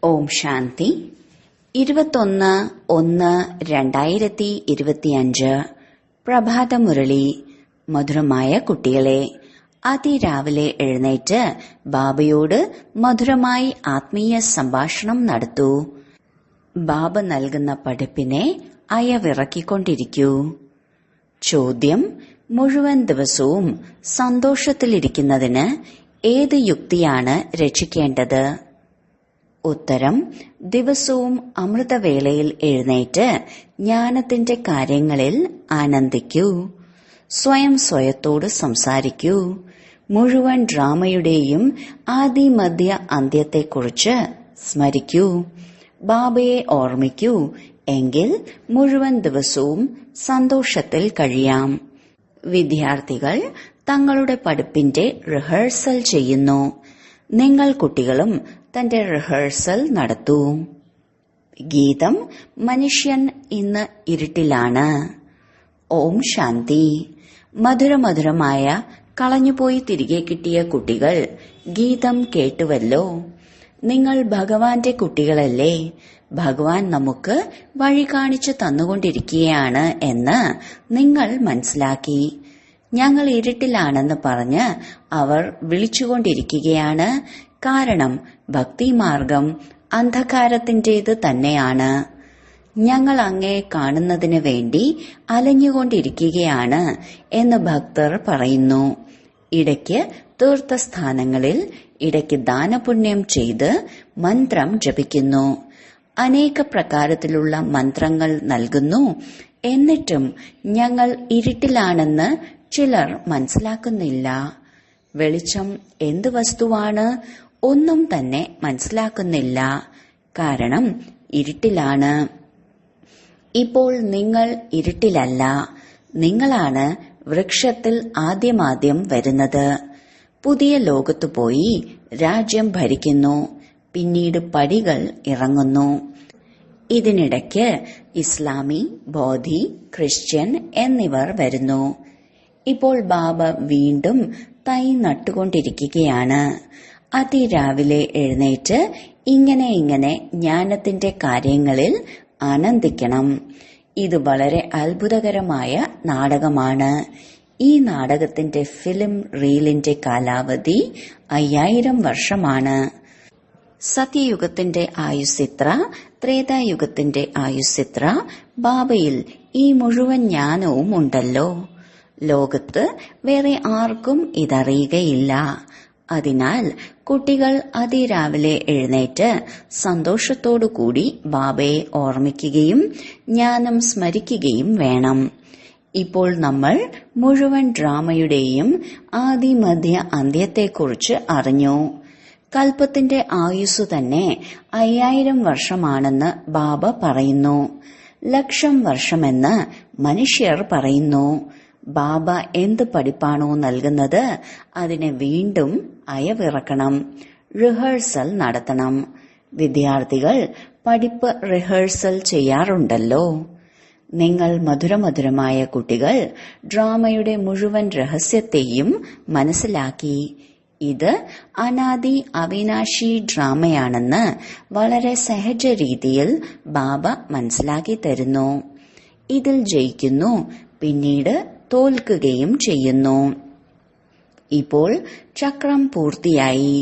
ഓം ശാന്തി 21-1-2025 പ്രഭാതമുരളി. മധുരമായ കുട്ടികളെ, അതിരാവിലെ എഴുന്നേറ്റ് ബാബയോട് മധുരമായി ആത്മീയ സംഭാഷണം നടത്തൂ. ബാബ നൽകുന്ന പഠിപ്പിനെ അയവിറക്കിക്കൊണ്ടിരിക്കൂ. ചോദ്യം: മുഴുവൻ ദിവസവും സന്തോഷത്തിലിരിക്കുന്നതിന് ഏത് യുക്തിയാണ് രക്ഷിക്കേണ്ടത്? ഉത്തരം: ദിവസവും അമൃതവേളയിൽ എഴുന്നേറ്റ് ജ്ഞാനത്തിന്റെ കാര്യങ്ങളിൽ ആനന്ദിക്കൂ. സ്വയം സ്വയത്തോട് സംസാരിക്കൂ. മുഴുവൻ ഡ്രാമയുടെയും ആദി മധ്യ അന്ത്യത്തെക്കുറിച്ച് സ്മരിക്കൂ. ബാബയെ ഓർമ്മിക്കൂ. എങ്കിൽ മുഴുവൻ ദിവസവും സന്തോഷത്തിൽ കഴിയാം. വിദ്യാർത്ഥികൾ തങ്ങളുടെ പഠിപ്പിന്റെ റിഹേഴ്സൽ ചെയ്യുന്നു. നിങ്ങൾ കുട്ടികളും തന്റെ റിഹേഴ്സൽ നടത്തൂ. ഗീതം: മനുഷ്യൻ ഇന്ന് ഇരുട്ടിലാണ്. ഓം ശാന്തി. മധുരമധുരമായ കളഞ്ഞുപോയി തിരികെ കിട്ടിയ കുട്ടികൾ ഗീതം കേട്ടുവല്ലോ. നിങ്ങൾ ഭഗവാന്റെ കുട്ടികളല്ലേ? ഭഗവാൻ നമുക്ക് വഴി കാണിച്ചു തന്നുകൊണ്ടിരിക്കുകയാണ് എന്ന് നിങ്ങൾ മനസ്സിലാക്കി. ഞങ്ങൾ ഇരുട്ടിലാണെന്ന് പറഞ്ഞ് അവർ വിളിച്ചുകൊണ്ടിരിക്കുകയാണ്. കാരണം ഭക്തിമാർഗം അന്ധകാരത്തിന്റേത് തന്നെയാണ്. ഞങ്ങൾ അങ്ങയെ കാണുന്നതിന് വേണ്ടി അലഞ്ഞുകൊണ്ടിരിക്കുകയാണ് എന്ന് ഭക്തർ പറയുന്നു. ഇടയ്ക്ക് തീർത്ഥസ്ഥാനങ്ങളിൽ, ഇടയ്ക്ക് ദാനപുണ്യം ചെയ്ത് മന്ത്രം ജപിക്കുന്നു. അനേക പ്രകാരത്തിലുള്ള മന്ത്രങ്ങൾ നൽകുന്നു. എന്നിട്ടും ഞങ്ങൾ ഇരുട്ടിലാണെന്ന് ചിലർ മനസ്സിലാക്കുന്നില്ല. വെളിച്ചം എന്ത് വസ്തുവാണ്? ഒന്നും തന്നെ മനസ്സിലാക്കുന്നില്ല. കാരണം ഇരുട്ടിലാണ്. ഇപ്പോൾ നിങ്ങൾ ഇരുട്ടിലല്ല. നിങ്ങളാണ് വൃക്ഷത്തിൽ ആദ്യമാദ്യം വരുന്നത്. പുതിയ ലോകത്തു പോയി രാജ്യം ഭരിക്കുന്നു. പിന്നീട് പടികൾ ഇറങ്ങുന്നു. ഇതിനിടയ്ക്ക് ഇസ്ലാമി, ബോധി, ക്രിസ്ത്യൻ എന്നിവർ വരുന്നു. ഇപ്പോൾ ബാബ വീണ്ടും തൈ നട്ടുകൊണ്ടിരിക്കുകയാണ്. അതിരാവിലെ എഴുന്നേറ്റ് ഇങ്ങനെ ജ്ഞാനത്തിന്റെ കാര്യങ്ങളിൽ ആനന്ദിക്കണം. ഇത് വളരെ അത്ഭുതകരമായ നാടകമാണ്. ഈ നാടകത്തിന്റെ ഫിലിം റീലിന്റെ കാലാവധി 5000 വർഷമാണ്. സത്യയുഗത്തിന്റെ ആയുസ്സിത്ര, ത്രേതായുഗത്തിന്റെ ആയുസ്സിത്ര. ബാബയിൽ ഈ മുഴുവൻ ജ്ഞാനവും ഉണ്ടല്ലോ. ലോകത്ത് വേറെ ആർക്കും ഇതറിയുകയില്ല. അതിനാൽ കുട്ടികൾ അതിരാവിലെ എഴുന്നേറ്റ് സന്തോഷത്തോടുകൂടി ബാബയെ ഓർമ്മിക്കുകയും ജ്ഞാനം സ്മരിക്കുകയും വേണം. ഇപ്പോൾ നമ്മൾ മുഴുവൻ ഡ്രാമയുടെയും ആദി മധ്യ അന്ത്യത്തെക്കുറിച്ച് അറിഞ്ഞു. കൽപ്പത്തിന്റെ ആയുസ് തന്നെ 5000 വർഷമാണെന്ന് ബാബ പറയുന്നു. 1,00,000 വർഷമെന്ന് മനുഷ്യർ പറയുന്നു. ബാബ എന്ത് പഠിപ്പാണോ നൽകുന്നത് അതിനെ വീണ്ടും അയവിറക്കണം. റിഹേഴ്സൽ നടത്തണം. വിദ്യാർത്ഥികൾ പഠിപ്പ് റിഹേഴ്സൽ ചെയ്യാറുണ്ടല്ലോ. നിങ്ങൾ മധുരമധുരമായ കുട്ടികൾ ഡ്രാമയുടെ മുഴുവൻ രഹസ്യത്തെയും മനസ്സിലാക്കി. ഇത് അനാദി അവിനാശി ഡ്രാമയാണെന്ന് വളരെ സഹജ രീതിയിൽ ബാബ മനസ്സിലാക്കി തരുന്നു. ഇതിൽ ജയിക്കുന്നു, പിന്നീട് തോൽക്കുകയും ചെയ്യുന്നു. ഇപ്പോൾ ചക്രം പൂർത്തിയായി.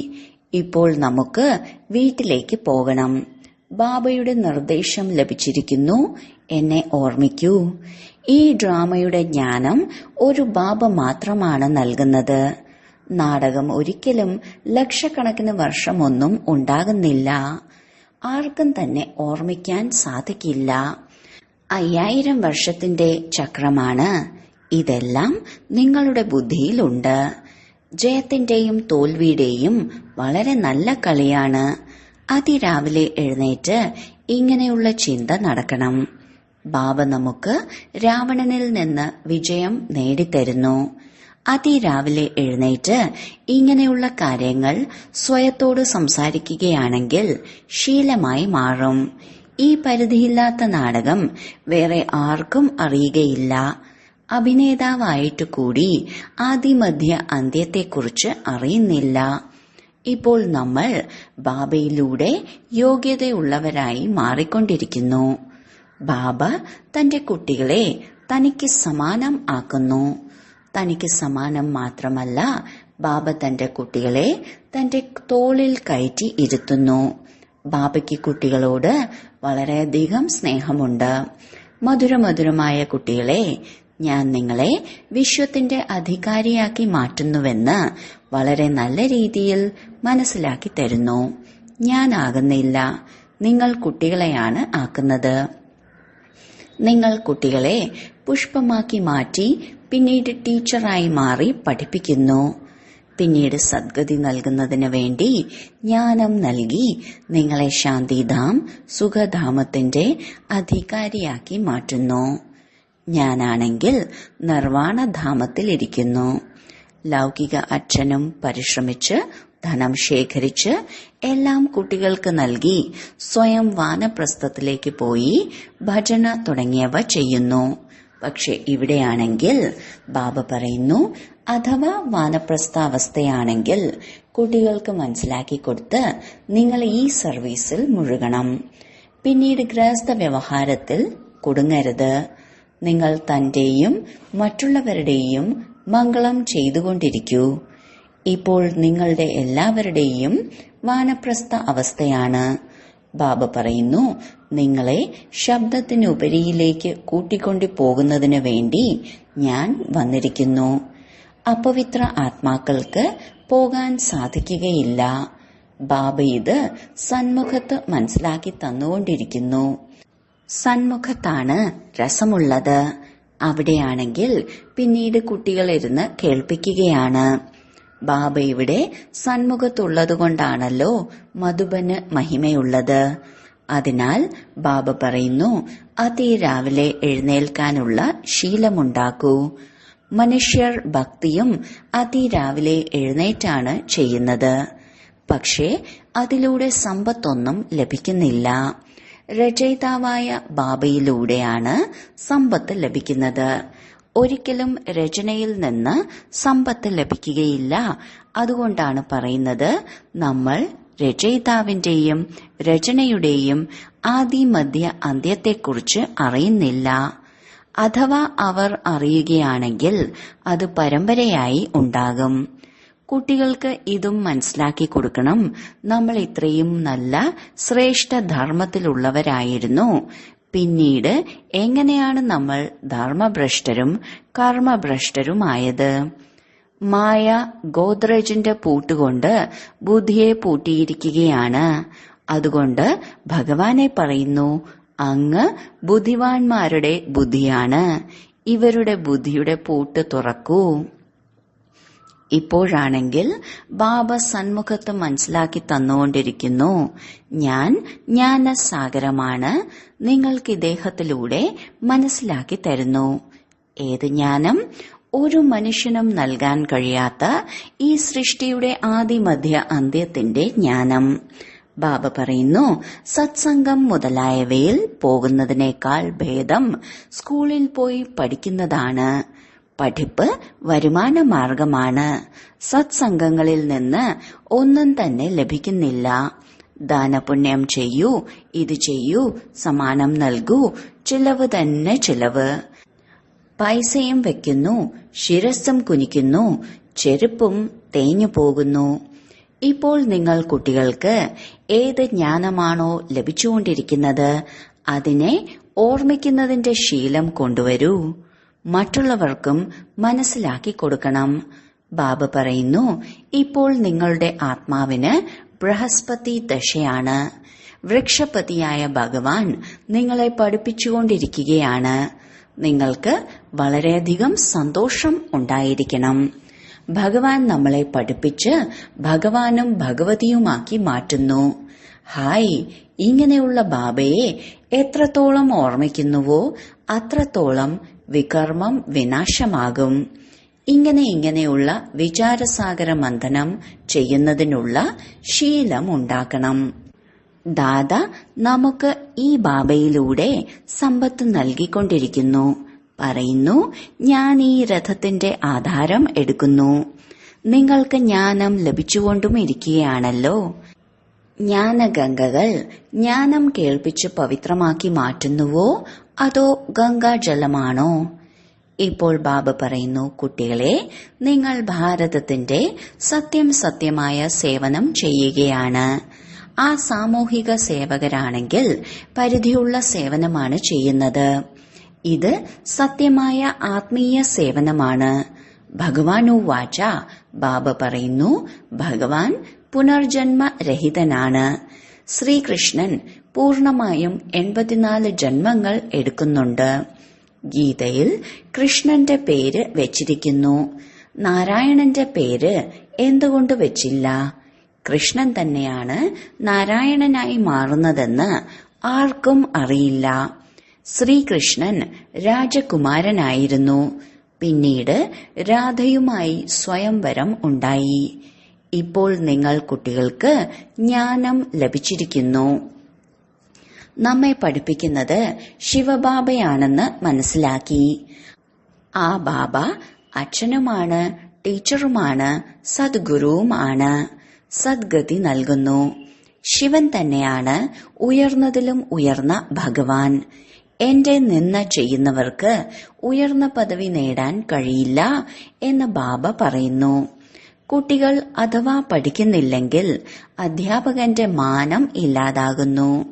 ഇപ്പോൾ നമുക്ക് വീട്ടിലേക്ക് പോകണം. ബാബയുടെ നിർദ്ദേശം ലഭിച്ചിരിക്കുന്നു. എന്നെ ഓർമ്മിക്കൂ. ഈ ഡ്രാമയുടെ ജ്ഞാനം ഒരു ബാബ മാത്രമാണ് നൽകുന്നത്. നാടകം ഒരിക്കലും ലക്ഷക്കണക്കിന് വർഷമൊന്നും ഉണ്ടാകുന്നില്ല. ആർക്കും തന്നെ ഓർമ്മിക്കാൻ സാധിക്കില്ല. 5000 വർഷത്തിന്റെ ചക്രമാണ്. ഇതെല്ലാം നിങ്ങളുടെ ബുദ്ധിയിലുണ്ട്. ജയത്തിന്റെയും തോൽവിയുടെയും വളരെ നല്ല കളിയാണ്. അതിരാവിലെ എഴുന്നേറ്റ് ഇങ്ങനെയുള്ള ചിന്ത നടക്കണം. ബാബ നമുക്ക് രാവണനിൽ നിന്ന് വിജയം നേടിത്തരുന്നു. അതിരാവിലെ എഴുന്നേറ്റ് ഇങ്ങനെയുള്ള കാര്യങ്ങൾ സ്വയത്തോട് സംസാരിക്കുകയാണെങ്കിൽ ശീലമായി മാറും. ഈ പരിധിയില്ലാത്ത നാടകം വേറെ ആർക്കും അറിയുകയില്ല. അഭിനേതാവായിട്ടു കൂടി ആദിമധ്യ അന്ത്യത്തെക്കുറിച്ച് അറിയുന്നില്ല. ഇപ്പോൾ നമ്മൾ ബാബയിലൂടെ യോഗ്യതയുള്ളവരായി മാറിക്കൊണ്ടിരിക്കുന്നു. ബാബ തന്റെ കുട്ടികളെ തനിക്ക് സമാനം ആക്കുന്നു. തനിക്ക് സമാനം മാത്രമല്ല, ബാബ തന്റെ കുട്ടികളെ തന്റെ തോളിൽ കയറ്റി ഇരുത്തുന്നു. ബാബയ്ക്ക് കുട്ടികളോട് വളരെയധികം സ്നേഹമുണ്ട്. മധുരമധുരമായ കുട്ടികളെ, ഞാൻ നിങ്ങളെ വിശ്വത്തിന്റെ അധികാരിയാക്കി മാറ്റുന്നുവെന്ന് വളരെ നല്ല രീതിയിൽ മനസ്സിലാക്കി തരുന്നു. ഞാനാകുന്നില്ല, നിങ്ങൾ കുട്ടികളെയാണ് ആക്കുന്നത്. നിങ്ങൾ കുട്ടികളെ പുഷ്പമാക്കി മാറ്റി പിന്നീട് ടീച്ചറായി മാറി പഠിപ്പിക്കുന്നു. പിന്നീട് സദ്ഗതി നൽകുന്നതിന് വേണ്ടി ജ്ഞാനം നൽകി നിങ്ങളെ ശാന്തിധാം, സുഖധാമത്തിന്റെ അധികാരിയാക്കി മാറ്റുന്നു. ഞാനാണെങ്കിൽ നിർവാണധാമത്തിൽ ഇരിക്കുന്നു. ലൗകിക അച്ഛനും പരിശ്രമിച്ച് ധനം ശേഖരിച്ച് എല്ലാം കുട്ടികൾക്ക് നൽകി സ്വയം വാനപ്രസ്ഥത്തിലേക്ക് പോയി ഭജന തുടങ്ങിയവ ചെയ്യുന്നു. പക്ഷെ ഇവിടെയാണെങ്കിൽ ബാബ പറയുന്നു, അഥവാ വാനപ്രസ്ഥാവസ്ഥയാണെങ്കിൽ കുട്ടികൾക്ക് മനസ്സിലാക്കി കൊടുത്ത് നിങ്ങൾ ഈ സർവീസിൽ മുഴുകണം. പിന്നീട് ഗൃഹസ്ഥ വ്യവഹാരത്തിൽ കുടുങ്ങരുത്. നിങ്ങൾ തന്റെയും മറ്റുള്ളവരുടെയും മംഗളം ചെയ്തുകൊണ്ടിരിക്കൂ. ഇപ്പോൾ നിങ്ങളുടെ എല്ലാവരുടെയും വാനപ്രസ്ഥ അവസ്ഥയാണ്. ബാബ പറയുന്നു, നിങ്ങളെ ശബ്ദത്തിനുപരിയിലേക്ക് കൂട്ടിക്കൊണ്ടു പോകുന്നതിനു വേണ്ടി ഞാൻ വന്നിരിക്കുന്നു. അപവിത്ര ആത്മാക്കൾക്ക് പോകാൻ സാധിക്കുകയില്ല. ബാബ ഇത് സന്മുഖത്ത് മനസ്സിലാക്കി തന്നുകൊണ്ടിരിക്കുന്നു. സന്മുഖത്താണ് രസമുള്ളത്. അവിടെയാണെങ്കിൽ പിന്നീട് കുട്ടികളിരുന്ന് കേൾപ്പിക്കുകയാണ്. ബാബ ഇവിടെ സന്മുഖത്തുള്ളതുകൊണ്ടാണല്ലോ മധുബന് മഹിമയുള്ളത്. അതിനാൽ ബാബ പറയുന്നു, അതിരാവിലെ എഴുന്നേൽക്കാനുള്ള ശീലമുണ്ടാക്കൂ. മനുഷ്യർ ഭക്തിയും അതിരാവിലെ എഴുന്നേറ്റാണ് ചെയ്യുന്നത്. പക്ഷേ അതിലൂടെ സമ്പത്തൊന്നും ലഭിക്കുന്നില്ല. രചയിതാവായ ബാബയിലൂടെയാണ് സമ്പത്ത് ലഭിക്കുന്നത്. ഒരിക്കലും രചനയിൽ നിന്ന് സമ്പത്ത് ലഭിക്കുകയില്ല. അതുകൊണ്ടാണ് പറയുന്നത്, നമ്മൾ രചയിതാവിന്റെയും രചനയുടെയും ആദി മധ്യ അന്ത്യത്തെക്കുറിച്ച് അറിയുന്നില്ല. അഥവാ അവർ അറിയുകയാണെങ്കിൽ അത് പരമ്പരയായി ഉണ്ടാകും. കുട്ടികൾക്ക് ഇതും മനസ്സിലാക്കി കൊടുക്കണം. നമ്മൾ ഇത്രയും നല്ല ശ്രേഷ്ഠ ധർമ്മത്തിലുള്ളവരായിരുന്നു. പിന്നീട് എങ്ങനെയാണ് നമ്മൾ ധർമ്മഭ്രഷ്ടരും കർമ്മഭ്രഷ്ടരുമായത്? മായ ഗോദ്രജിന്റെ പൂട്ടുകൊണ്ട് ബുദ്ധിയെ പൂട്ടിയിരിക്കുകയാണ്. അതുകൊണ്ട് ഭഗവാനെ പറയുന്നു, അങ്ങ് ബുദ്ധിവാന്മാരുടെ ബുദ്ധിയാണ്. ഇവരുടെ ബുദ്ധിയുടെ പൂട്ട് തുറക്കൂ. ഇപ്പോഴാണെങ്കിൽ ബാബ സന്മുഖത്ത് മനസ്സിലാക്കി തന്നുകൊണ്ടിരിക്കുന്നു, ഞാൻ ജ്ഞാനസാഗരമാണ്. നിങ്ങൾക്ക് ഇദ്ദേഹത്തിലൂടെ മനസ്സിലാക്കി തരുന്നു. ഏത് ജ്ഞാനം? ഒരു മനുഷ്യനും നൽകാൻ കഴിയാത്ത ഈ സൃഷ്ടിയുടെ ആദിമധ്യ അന്ത്യത്തിന്റെ ജ്ഞാനം. ബാബ പറയുന്നു, സത്സംഗം മുതലായവയിൽ പോകുന്നതിനേക്കാൾ ഭേദം സ്കൂളിൽ പോയി പഠിക്കുന്നതാണ്. പഠിപ്പ് വരുമാന മാർഗമാണ്. സത്സംഗങ്ങളിൽ നിന്ന് ഒന്നും തന്നെ ലഭിക്കുന്നില്ല. ദാനപുണ്യം ചെയ്യൂ, ഇത് ചെയ്യൂ, സമ്മാനം നൽകൂ, ചിലവ് തന്നെ ചിലവ്. പൈസയും വെക്കുന്നു, ശിരസ്സും കുനിക്കുന്നു, ചെരുപ്പും തേഞ്ഞു പോകുന്നു. ഇപ്പോൾ നിങ്ങൾ കുട്ടികൾക്ക് ഏത് ജ്ഞാനമാണോ ലഭിച്ചുകൊണ്ടിരിക്കുന്നത് അതിനെ ഓർമ്മിക്കുന്നതിന്റെ ശീലം കൊണ്ടുവരൂ. മറ്റുള്ളവർക്കും മനസ്സിലാക്കി കൊടുക്കണം. ബാബ പറയുന്നു, ഇപ്പോൾ നിങ്ങളുടെ ആത്മാവിന് ബൃഹസ്പതി ദശയാണ്. വൃക്ഷപതിയായ ഭഗവാൻ നിങ്ങളെ പഠിപ്പിച്ചുകൊണ്ടിരിക്കുകയാണ്. നിങ്ങൾക്ക് വളരെയധികം സന്തോഷം ഉണ്ടായിരിക്കണം. ഭഗവാൻ നമ്മളെ പഠിപ്പിച്ച് ഭഗവാനും ഭഗവതിയുമാക്കി മാറ്റുന്നു. ഹായ്, ഇങ്ങനെയുള്ള ബാബയെ എത്രത്തോളം ഓർമ്മിക്കുന്നുവോ അത്രത്തോളം വികർമ്മം വിനാശമാകും. ഇങ്ങനെയുള്ള വിചാരസാഗര മന്ഥനം ചെയ്യുന്നതിനുള്ള ശീലം ഉണ്ടാക്കണം. ദാദ നമുക്ക് ഈ ബാബയിലൂടെ സമ്പത്ത് നൽകിക്കൊണ്ടിരിക്കുന്നു. പറയുന്നു, ഞാൻ ഈ രഥത്തിന്റെ ആധാരം എടുക്കുന്നു. നിങ്ങൾക്ക് ജ്ഞാനം ലഭിച്ചുകൊണ്ടും ഇരിക്കുകയാണല്ലോ. ജ്ഞാനഗംഗകൾ ജ്ഞാനം കേൾപ്പിച്ച് പവിത്രമാക്കി മാറ്റുന്നുവോ അതോ ഗംഗാജലമാണോ? ഇപ്പോൾ ബാബ പറയുന്നു, കുട്ടികളെ, നിങ്ങൾ ഭാരതത്തിന്റെ സത്യമായ സേവനം ചെയ്യുകയാണ്. ആ സാമൂഹിക സേവകരാണെങ്കിൽ പരിധിയുള്ള സേവനമാണ് ചെയ്യുന്നത്. ഇത് സത്യമായ ആത്മീയ സേവനമാണ്. ഭഗവാനുവാച, ബാബ പറയുന്നു, ഭഗവാൻ പുനർജന്മ രഹിതനാണ്. ശ്രീകൃഷ്ണൻ പൂർണമായും 84 ജന്മങ്ങൾ എടുക്കുന്നുണ്ട്. ഗീതയിൽ കൃഷ്ണന്റെ പേര് വെച്ചിരിക്കുന്നു. നാരായണന്റെ പേര് എന്തുകൊണ്ട് വെച്ചില്ല? കൃഷ്ണൻ തന്നെയാണ് നാരായണനായി മാറുന്നതെന്ന് ആർക്കും അറിയില്ല. ശ്രീകൃഷ്ണൻ രാജകുമാരനായിരുന്നു. പിന്നീട് രാധയുമായി സ്വയംവരം ഉണ്ടായി. ഇപ്പോൾ നിങ്ങൾ കുട്ടികൾക്ക് ജ്ഞാനം ലഭിച്ചിരിക്കുന്നു. നമ്മെ പഠിപ്പിക്കുന്നത് ശിവബാബയാണെന്ന് മനസ്സിലാക്കി. ആ ബാബ അച്ഛനുമാണ്, ടീച്ചറുമാണ്, സദ്ഗുരുവുമാണ്. സദ്ഗതി നൽകുന്നു. ശിവൻ തന്നെയാണ് ഉയർന്നതിലും ഉയർന്ന ഭഗവാൻ. എന്റെ നിന്ദ ചെയ്യുന്നവർക്ക് ഉയർന്ന പദവി നേടാൻ കഴിയില്ല എന്ന് ബാബ പറയുന്നു. കുട്ടികൾ അഥവാ പഠിക്കുന്നില്ലെങ്കിൽ അധ്യാപകന്റെ മാനം ഇല്ലാതാകുന്നു.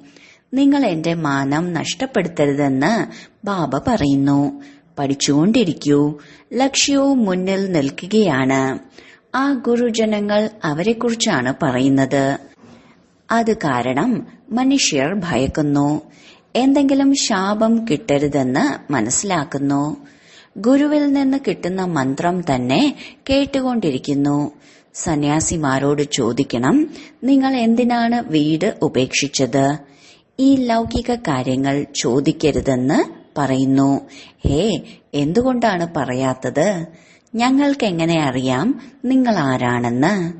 നിങ്ങൾ എന്റെ മാനം നഷ്ടപ്പെടുത്തരുതെന്ന് ബാബ പറയുന്നു. പഠിച്ചുകൊണ്ടിരിക്കൂ. ലക്ഷ്യവും മുന്നിൽ നിൽക്കുകയാണ്. ആ ഗുരുജനങ്ങൾ അവരെക്കുറിച്ചാണ് പറയുന്നത്. അത് കാരണം മനുഷ്യർ ഭയക്കുന്നു. എന്തെങ്കിലും ശാപം കിട്ടരുതെന്ന് മനസ്സിലാക്കുന്നു. ഗുരുവിൽ നിന്ന് കിട്ടുന്ന മന്ത്രം തന്നെ കേട്ടുകൊണ്ടിരിക്കുന്നു. സന്യാസിമാരോട് ചോദിക്കണം, നിങ്ങൾ എന്തിനാണ് വീട് ഉപേക്ഷിച്ചത്? ഈ ലൗകിക കാര്യങ്ങൾ ചോദിക്കരുതെന്ന് പറയുന്നു. ഹേ, എന്തുകൊണ്ടാണ് പറയാത്തത്? ഞങ്ങൾക്കെങ്ങനെ അറിയാം നിങ്ങൾ ആരാണെന്ന്?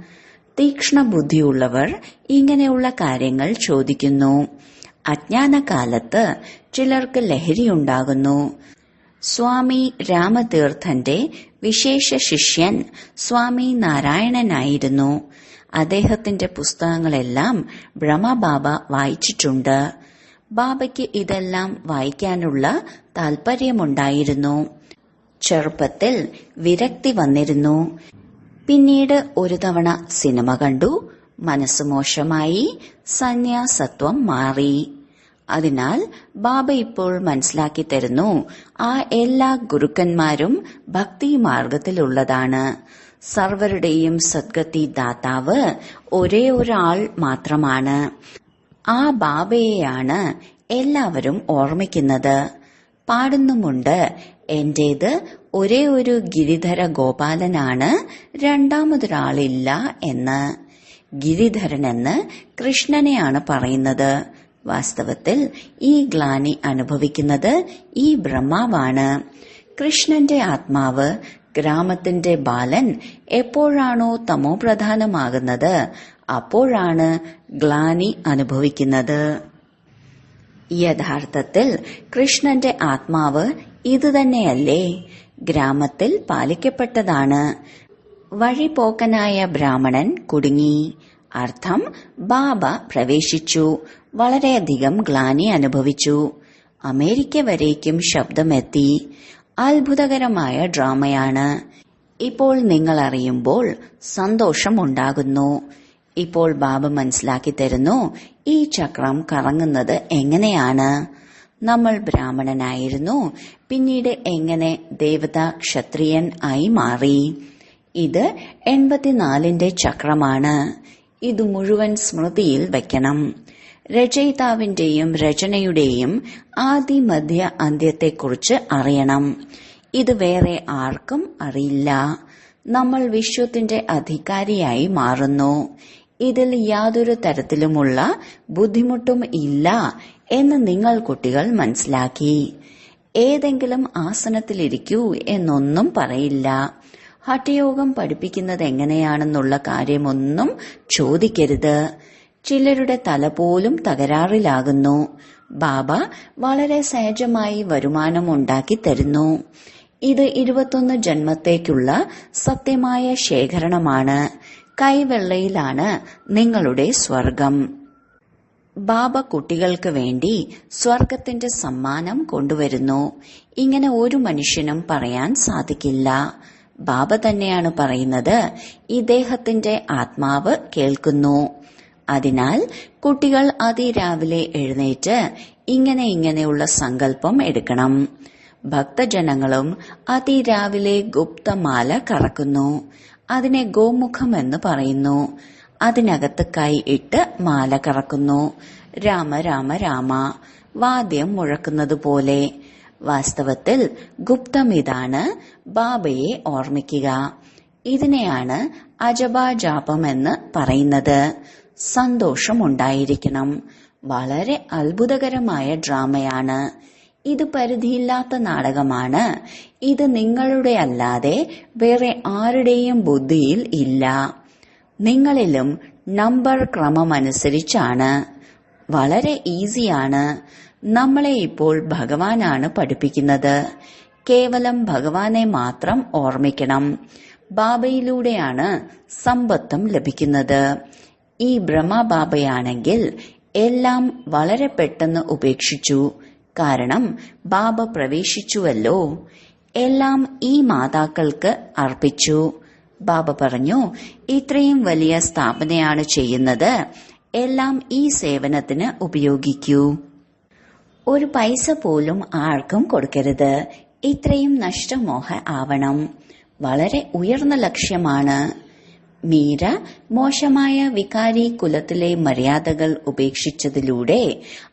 തീക്ഷ്ണ ബുദ്ധിയുള്ളവർ ഇങ്ങനെയുള്ള കാര്യങ്ങൾ ചോദിക്കുന്നു. അജ്ഞാനകാലത്ത് ചിലർക്ക് ലഹരിയുണ്ടാകുന്നു. സ്വാമി രാമതീർത്ഥന്റെ വിശേഷ ശിഷ്യൻ സ്വാമി നാരായണനായിരുന്നു. അദ്ദേഹത്തിന്റെ പുസ്തകങ്ങളെല്ലാം ബ്രഹ്മബാബ വായിച്ചിട്ടുണ്ട്. ബാബയ്ക്ക് ഇതെല്ലാം വായിക്കാനുള്ള താൽപര്യമുണ്ടായിരുന്നു. ചെറുപ്പത്തിൽ വിരക്തി വന്നിരുന്നു. പിന്നീട് ഒരു തവണ സിനിമ കണ്ടു. മനസ്സ് മോശമായി. സന്യാസത്വം മാറി. അതിനാൽ ബാബ ഇപ്പോൾ മനസ്സിലാക്കി തരുന്നു, ആ എല്ലാ ഗുരുക്കന്മാരും ഭക്തി മാർഗത്തിലുള്ളതാണ്. സർവരുടെയും സദ്ഗതി ദാതാവ് ഒരേ ഒരാൾ മാത്രമാണ്. ആ ബാബയെയാണ് എല്ലാവരും ഓർമ്മിക്കുന്നത്. പാടുന്നുമുണ്ട്, എന്റേത് ഒരേ ഒരു ഗിരിധര ഗോപാലനാണ്, രണ്ടാമതൊരാളില്ല എന്ന്. ഗിരിധരനെന്ന് കൃഷ്ണനെയാണ് പറയുന്നത്. വാസ്തവത്തിൽ ഈ ഗ്ലാനി അനുഭവിക്കുന്നത് ഈ ബ്രഹ്മാവാണ്. കൃഷ്ണന്റെ ആത്മാവ് ഗ്രാമത്തിന്റെ ബാലൻ എപ്പോഴാണോ തമോപ്രധാനമാകുന്നത് അപ്പോഴാണ് ഗ്ലാനി അനുഭവിക്കുന്നത്. യഥാർത്ഥത്തിൽ കൃഷ്ണന്റെ ആത്മാവ് ഇതുതന്നെയല്ലേ? ഗ്രാമത്തിൽ പാലിക്കപ്പെട്ടതാണ്. വഴിപോക്കനായ ബ്രാഹ്മണൻ കുടുങ്ങി. അർത്ഥം, ബാബ പ്രവേശിച്ചു. വളരെയധികം ഗ്ലാനി അനുഭവിച്ചു. അമേരിക്ക വരേക്കും ശബ്ദമെത്തി. അത്ഭുതകരമായ ഡ്രാമയാണ്. ഇപ്പോൾ നിങ്ങൾ അറിയുമ്പോൾ സന്തോഷമുണ്ടാകുന്നു. ഇപ്പോൾ ബാബ മനസ്സിലാക്കി തരുന്നു, ഈ ചക്രം കറങ്ങുന്നത് എങ്ങനെയാണ്. നമ്മൾ ബ്രാഹ്മണനായിരുന്നു, പിന്നീട് എങ്ങനെ ദേവത ക്ഷത്രിയൻ ആയി മാറി. ഇത് 84ന്റെ ചക്രമാണ്. ഇത് മുഴുവൻ സ്മൃതിയിൽ വയ്ക്കണം. രചയിതാവിന്റെയും രചനയുടെയും ആദി മധ്യ അന്ത്യത്തെക്കുറിച്ച് അറിയണം. ഇത് വേറെ ആർക്കും അറിയില്ല. നമ്മൾ വിശ്വത്തിന്റെ അധികാരിയായി മാറുന്നു. ഇതിൽ യാതൊരു തരത്തിലുമുള്ള ബുദ്ധിമുട്ടും ഇല്ല എന്ന് നിങ്ങൾ കുട്ടികൾ മനസ്സിലാക്കി. ഏതെങ്കിലും ആസനത്തിലിരിക്കൂ എന്നൊന്നും പറയില്ല. ഹഠയോഗം പഠിപ്പിക്കുന്നത് എങ്ങനെയാണെന്നുള്ള കാര്യമൊന്നും ചോദിക്കരുത്. ചിലരുടെ തല പോലും തകരാറിലാകുന്നു. ബാബ വളരെ സഹജമായി വരുമാനം ഉണ്ടാക്കി തരുന്നു. ഇത് 21 ജന്മത്തേക്കുള്ള സത്യമായ ശേഖരണമാണ്. കൈവെള്ളയിലാണ് നിങ്ങളുടെ സ്വർഗം. ബാബ കുട്ടികൾക്ക് വേണ്ടി സ്വർഗത്തിന്റെ സമ്മാനം കൊണ്ടുവരുന്നു. ഇങ്ങനെ ഒരു മനുഷ്യനും പറയാൻ സാധിക്കില്ല. ബാബ തന്നെയാണ് പറയുന്നത്. ഇദ്ദേഹത്തിന്റെ ആത്മാവ് കേൾക്കുന്നു. അതിനാൽ കുട്ടികൾ അതിരാവിലെ എഴുന്നേറ്റ് ഇങ്ങനെയുള്ള സങ്കല്പം എടുക്കണം. ഭക്തജനങ്ങളും അതിരാവിലെ ഗുപ്തമാല കറക്കുന്നു. അതിനെ ഗോമുഖം എന്ന് പറയുന്നു. അതിനകത്ത് കൈ ഇട്ട് മാല കറക്കുന്നു. രാമ രാമ രാമ വാദ്യം മുഴക്കുന്നത് പോലെ. വാസ്തവത്തിൽ ഗുപ്തം ഇതാണ്. ബാബയെ ഓർമ്മിക്കുക. ഇതിനെയാണ് അജപാജാപം എന്ന് പറയുന്നത്. സന്തോഷമുണ്ടായിരിക്കണം. വളരെ അത്ഭുതകരമായ ഡ്രാമയാണ്. ഇത് പരിധിയില്ലാത്ത നാടകമാണ്. ഇത് നിങ്ങളുടെ അല്ലാതെ വേറെ ആരുടെയും ബുദ്ധിയിൽ ഇല്ല. നിങ്ങളിലും നമ്പർ ക്രമമനുസരിച്ചാണ്. വളരെ ഈസിയാണ്. നമ്മളെ ഇപ്പോൾ ഭഗവാനാണ് പഠിപ്പിക്കുന്നത്. കേവലം ഭഗവാനെ മാത്രം ഓർമ്മിക്കണം. ബാബയിലൂടെയാണ് സമ്പത്തും ലഭിക്കുന്നത്. ഈ ബ്രഹ്മബാബയാണെങ്കിൽ എല്ലാം വളരെ പെട്ടെന്ന് ഉപേക്ഷിച്ചു. കാരണം ബാബ പ്രവേശിച്ചുവല്ലോ. എല്ലാം ഈ മാതാക്കൾക്ക് അർപ്പിച്ചു. ബാബ പറഞ്ഞു, ഇത്രയും വലിയ സ്ഥാപനയാണ് ചെയ്യുന്നത്. എല്ലാം ഈ സേവനത്തിന് ഉപയോഗിക്കൂ. ഒരു പൈസ പോലും ആർക്കും കൊടുക്കരുത്. ഇത്രയും നഷ്ടമോഹ ആവണം. വളരെ ഉയർന്ന ലക്ഷ്യമാണ്. മീര മോശമായ വികാരി കുലത്തിലെ മര്യാദകൾ ഉപേക്ഷിച്ചതിലൂടെ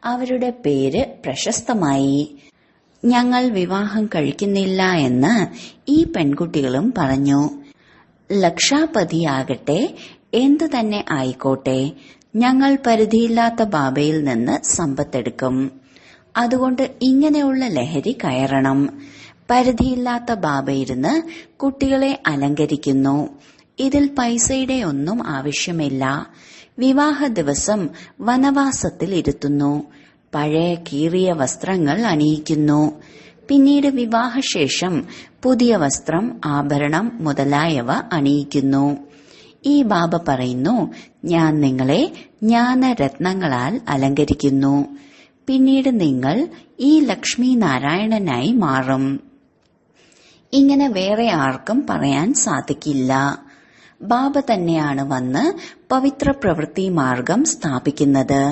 അവരുടെ പേര് പ്രശസ്തമായി. ഞങ്ങൾ വിവാഹം കഴിക്കുന്നില്ല എന്ന് ഈ പെൺകുട്ടികളും പറഞ്ഞു. ലക്ഷാപതിയാകട്ടെ, എന്തു തന്നെ ആയിക്കോട്ടെ, ഞങ്ങൾ പരിധിയില്ലാത്ത ബാബയിൽ നിന്ന് സമ്പത്തെടുക്കും. അതുകൊണ്ട് ഇങ്ങനെയുള്ള ലഹരി കയറണം. പരിധിയില്ലാത്ത ബാബയിരുന്ന് കുട്ടികളെ അലങ്കരിക്കുന്നു. ഇതിൽ പൈസയുടെ ഒന്നും ആവശ്യമില്ല. വിവാഹ ദിവസം വനവാസത്തിൽ ഇരുത്തുന്നു. പഴയ കീറിയ വസ്ത്രങ്ങൾ അണിയിക്കുന്നു. പിന്നീട് വിവാഹശേഷം പുതിയ വസ്ത്രം, ആഭരണം മുതലായവ അണിയിക്കുന്നു. ഈ ബാബ പറയുന്നു, ഞാൻ നിങ്ങളെ ജ്ഞാനരത്നങ്ങളാൽ അലങ്കരിക്കുന്നു. പിന്നീട് നിങ്ങൾ ഈ ലക്ഷ്മി നാരായണനായി മാറും. ഇങ്ങനെ വേറെ ആർക്കും പറയാൻ സാധിക്കില്ല. ബാബ തന്നെയാണ് വന്ന് പവിത്ര പ്രവൃത്തി മാർഗം സ്ഥാപിക്കുന്നത്.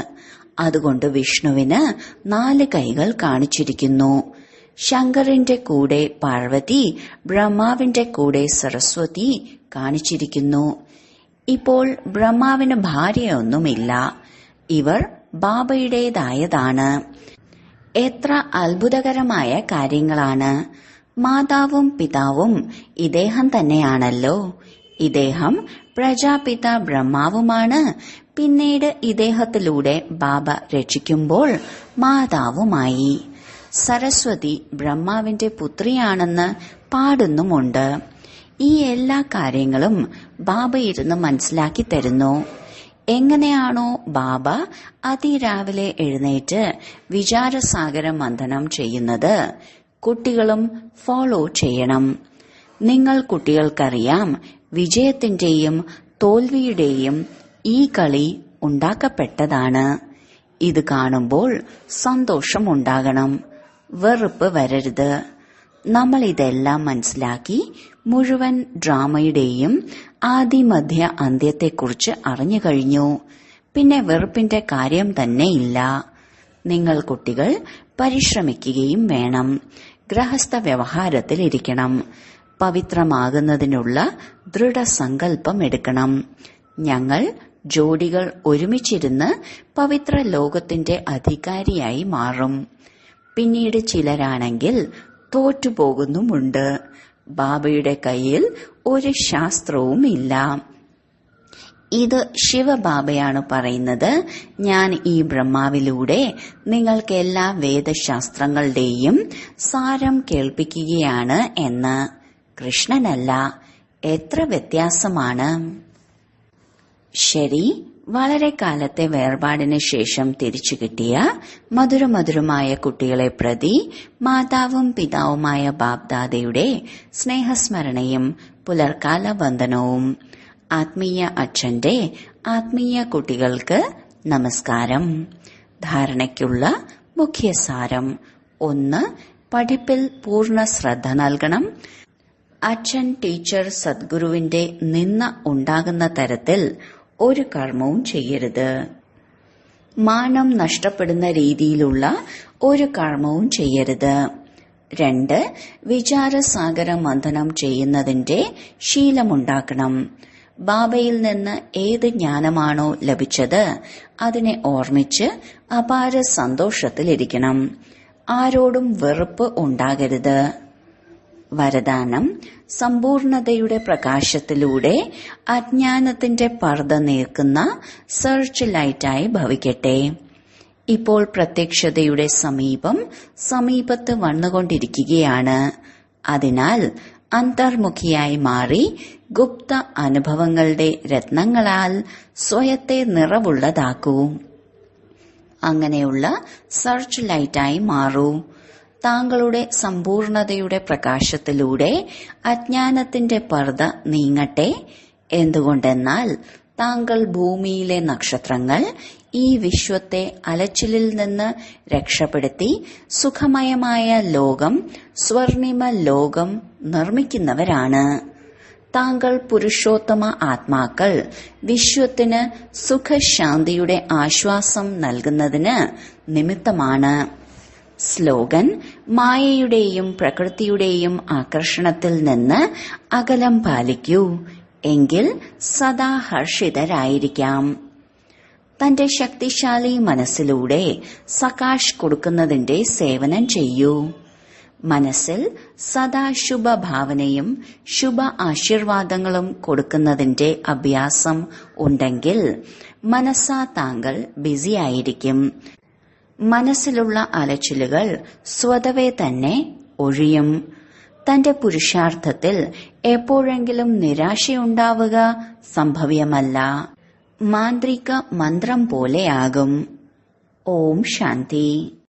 അതുകൊണ്ട് വിഷ്ണുവിന് 4 കൈകൾ കാണിച്ചിരിക്കുന്നു. ശങ്കറിന്റെ കൂടെ പാർവതി, ബ്രഹ്മാവിന്റെ കൂടെ സരസ്വതി കാണിച്ചിരിക്കുന്നു. ഇപ്പോൾ ബ്രഹ്മാവിന് ഭാര്യയൊന്നുമില്ല. ഇവർ ബാബയുടേതായതാണ്. എത്ര അത്ഭുതകരമായ കാര്യങ്ങളാണ്. മാതാവും പിതാവും ഇദ്ദേഹം തന്നെയാണല്ലോ. ഇദ്ദേഹം പ്രജാപിത ബ്രഹ്മാവുമാണ്. പിന്നീട് ഇദ്ദേഹത്തിലൂടെ ബാബ രക്ഷിക്കുമ്പോൾ മാതാവുമായി. സരസ്വതി ബ്രഹ്മാവിന്റെ പുത്രിയാണെന്ന് പാടുന്നുമുണ്ട്. ഈ എല്ലാ കാര്യങ്ങളും ബാബ ഇരുന്ന് മനസ്സിലാക്കി തരുന്നു. എങ്ങനെയാണോ ബാബ അതിരാവിലെ എഴുന്നേറ്റ് വിചാരസാഗര മന്ഥനം ചെയ്യുന്നത്, കുട്ടികളും ഫോളോ ചെയ്യണം. നിങ്ങൾ കുട്ടികൾക്കറിയാം, വിജയത്തിന്റെയും തോൽവിയുടെയും ഈ കളി ഉണ്ടാക്കപ്പെട്ടതാണ്. ഇത് കാണുമ്പോൾ സന്തോഷമുണ്ടാകണം, വെറുപ്പ് വരരുത്. നമ്മൾ ഇതെല്ലാം മനസ്സിലാക്കി മുഴുവൻ ഡ്രാമയുടെയും ആദിമധ്യ അന്ത്യത്തെക്കുറിച്ച് അറിഞ്ഞു കഴിഞ്ഞു. പിന്നെ വെറുപ്പിന്റെ കാര്യം തന്നെ ഇല്ല. നിങ്ങൾ കുട്ടികൾ പരിശ്രമിക്കുകയും വേണം. ഗൃഹസ്ഥ വ്യവഹാരത്തിൽ ഇരിക്കണം. പവിത്രമാകുന്നതിനുള്ള ദൃഢസങ്കല്പം എടുക്കണം. ഞങ്ങൾ ജോഡികൾ ഒരുമിച്ചിരുന്ന് പവിത്ര ലോകത്തിന്റെ അധികാരിയായി മാറും. പിന്നീട് ചിലരാണെങ്കിൽ തോറ്റുപോകുന്നുമുണ്ട്. ബാബയുടെ കയ്യിൽ ഒരു ശാസ്ത്രവും ഇല്ല. ഇത് ശിവബാബയാണ് പറയുന്നത്. ഞാൻ ഈ ബ്രഹ്മാവിലൂടെ നിങ്ങൾക്ക് എല്ലാ വേദശാസ്ത്രങ്ങളുടെയും സാരം കേൾപ്പിക്കുകയാണ് എന്ന്. കൃഷ്ണനല്ല. എത്ര വ്യത്യാസമാണ്. ശരി, വളരെ കാലത്തെ വേർപാടിന് ശേഷം തിരിച്ചു കിട്ടിയ മധുരമധുരമായ കുട്ടികളെ പ്രതി മാതാവും പിതാവുമായ ബാബ്ദാദയുടെ സ്നേഹസ്മരണയും പുലർക്കാല വന്ദനവും. ആത്മീയ അച്ഛന്റെ ആത്മീയ കുട്ടികൾക്ക് നമസ്കാരം. ധാരണയ്ക്കുള്ള മുഖ്യസാരം: 1. പഠിപ്പിൽ പൂർണ്ണ ശ്രദ്ധ നൽകണം. അച്ഛൻ, ടീച്ചർ, സദ്ഗുരുവിന്റെ നിന്ദ ഉണ്ടാകുന്ന തരത്തിൽ ഒരു കർമ്മവും ചെയ്യരുത്. മാനം നഷ്ടപ്പെടുന്ന രീതിയിലുള്ള ഒരു കർമ്മവും ചെയ്യരുത്. 2. വിചാരസാഗര മന്ഥനം ചെയ്യുന്നതിന്റെ ശീലമുണ്ടാക്കണം. ബാബയിൽ നിന്ന് ഏത് ജ്ഞാനമാണോ ലഭിച്ചത് അതിനെ ഓർമ്മിച്ച് അപാര സന്തോഷത്തിലിരിക്കണം. ആരോടും വെറുപ്പ് ഉണ്ടാകരുത്. വരദാനം: സമ്പൂർണതയുടെ പ്രകാശത്തിലൂടെ അജ്ഞാനത്തിന്റെ പർദ്ദ നീക്കുന്ന സെർച്ച് ലൈറ്റായി ഭവിക്കട്ടെ. ഇപ്പോൾ പ്രത്യക്ഷതയുടെ സമീപത്ത് വന്നുകൊണ്ടിരിക്കുകയാണ്. അതിനാൽ അന്തർമുഖിയായി മാറി ഗുപ്ത അനുഭവങ്ങളുടെ രത്നങ്ങളാൽ സ്വയത്തെ നിറവുള്ളതാക്കൂ. അങ്ങനെയുള്ള സെർച്ച് ലൈറ്റായി മാറൂ. താങ്കളുടെ സമ്പൂർണതയുടെ പ്രകാശത്തിലൂടെ അജ്ഞാനത്തിന്റെ പർദ്ദ നീങ്ങട്ടെ. എന്തുകൊണ്ടെന്നാൽ താങ്കൾ ഭൂമിയിലെ നക്ഷത്രങ്ങൾ ഈ വിശ്വത്തെ അലച്ചിലിൽ നിന്ന് രക്ഷപ്പെടുത്തി സുഖമയമായ ലോകം, സ്വർണിമ ലോകം നിർമ്മിക്കുന്നവരാണ്. താങ്കൾ പുരുഷോത്തമ ആത്മാക്കൾ വിശ്വത്തിന് സുഖശാന്തിയുടെ ആശ്വാസം നൽകുന്നതിന് നിമിത്തമാണ്. സ്ലോഗൻ: മായയുടെയും പ്രകൃതിയുടെയും ആകർഷണത്തിൽ നിന്ന് അകലം പാലിക്കൂ. എങ്കിൽ സദാ ഹർഷിതരായിരിക്കാം. തന്റെ ശക്തിശാലി മനസ്സിലൂടെ സകാശ് കൊടുക്കുന്നതിന്റെ സേവനം ചെയ്യൂ. മനസ്സിൽ സദാ ശുഭഭാവനയും ശുഭ ആശീർവാദങ്ങളും കൊടുക്കുന്നതിന്റെ അഭ്യാസം ഉണ്ടെങ്കിൽ മനസ്സാ താങ്കൾ ബിസിയായിരിക്കും. മനസ്സിലുള്ള അലച്ചിലുകൾ സ്വതവേ തന്നെ ഒഴിയും. തന്റെ പുരുഷാർത്ഥത്തിൽ എപ്പോഴെങ്കിലും നിരാശയുണ്ടാവുക സംഭവ്യമല്ല. മാന്ത്രിക മന്ത്രം പോലെയാകും. ഓം ശാന്തി.